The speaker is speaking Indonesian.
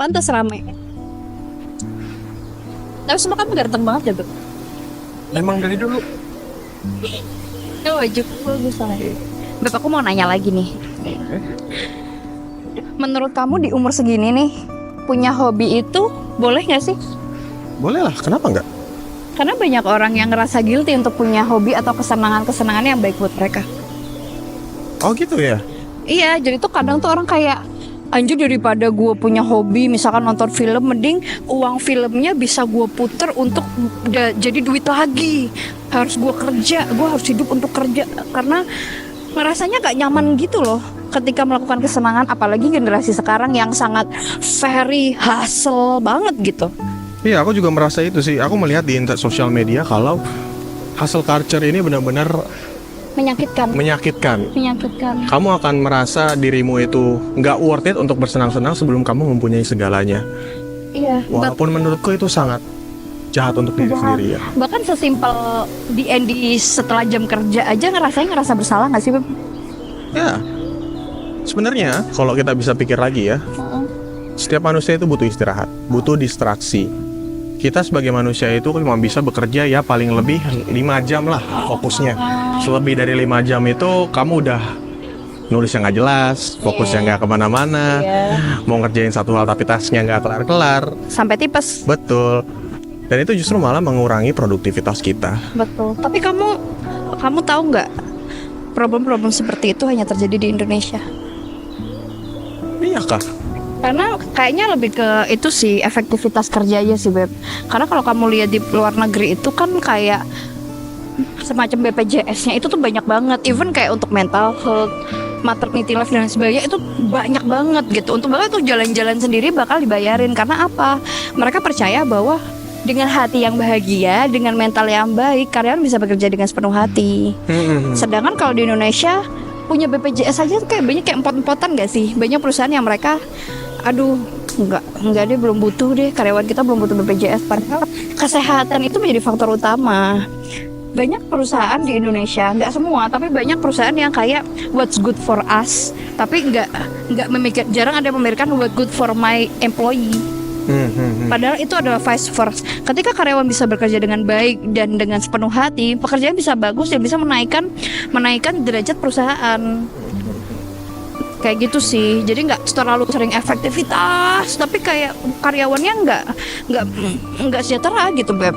pantas rame. Tapi semua kan ganteng banget ya, Beb. Memang dari dulu. Oh, baju bagus lah. Beb, aku mau nanya lagi nih. Menurut kamu di umur segini nih, punya hobi itu boleh nggak sih? Boleh lah, kenapa enggak? Karena banyak orang yang ngerasa guilty untuk punya hobi atau kesenangan-kesenangan yang baik buat mereka. Oh gitu ya? Iya, jadi tuh kadang tuh orang kayak, anjir daripada gue punya hobi, misalkan nonton film, mending uang filmnya bisa gue puter untuk jadi duit lagi. Harus gue kerja, gue harus hidup untuk kerja. Karena merasanya gak nyaman gitu loh ketika melakukan kesenangan, apalagi generasi sekarang yang sangat very hustle banget gitu. Iya, aku juga merasa itu sih. Aku melihat di sosial media kalau hustle culture ini benar-benar Menyakitkan. menyakitkan. Kamu akan merasa dirimu itu nggak worth it untuk bersenang-senang sebelum kamu mempunyai segalanya. Iya. Walaupun menurutku itu sangat jahat untuk diri sendiri ya. Bahkan sesimpel di setelah jam kerja aja ngerasa bersalah nggak sih, Beb? Ya, sebenarnya kalau kita bisa pikir lagi ya, setiap manusia itu butuh istirahat, butuh distraksi. Kita sebagai manusia itu cuma bisa bekerja ya paling lebih 5 jam lah fokusnya. Selebih dari 5 jam itu kamu udah nulis yang nggak jelas, fokusnya nggak kemana-mana, mau ngerjain satu hal tapi tasnya nggak kelar-kelar. Sampai tipes. Betul. Dan itu justru malah mengurangi produktivitas kita. Betul. Tapi kamu tahu nggak, problem-problem seperti itu hanya terjadi di Indonesia? Iya kah? Karena kayaknya lebih ke itu sih, efektivitas kerjanya sih, Beb. Karena kalau kamu lihat di luar negeri itu kan kayak semacam BPJS-nya itu tuh banyak banget. Even kayak untuk mental health, maternity leave dan sebagainya itu banyak banget gitu. Untuk bahkan tuh jalan-jalan sendiri bakal dibayarin. Karena apa? Mereka percaya bahwa dengan hati yang bahagia, dengan mental yang baik, karyawan bisa bekerja dengan sepenuh hati. Sedangkan kalau di Indonesia punya BPJS aja tuh kayak banyak kayak empot-empotan gak sih? Banyak perusahaan yang mereka, aduh, enggak deh, belum butuh deh, karyawan kita belum butuh BPJS. Padahal kesehatan itu menjadi faktor utama. Banyak perusahaan di Indonesia, nggak semua, tapi banyak perusahaan yang kayak what's good for us, tapi nggak memikir, jarang ada yang memikirkan what good for my employee. Padahal itu adalah vice versa. Ketika karyawan bisa bekerja dengan baik dan dengan sepenuh hati, pekerjaan bisa bagus dan bisa menaikkan derajat perusahaan. Kayak gitu sih. Jadi nggak terlalu sering efektivitas, tapi kayak karyawannya nggak sejahtera gitu, Beb.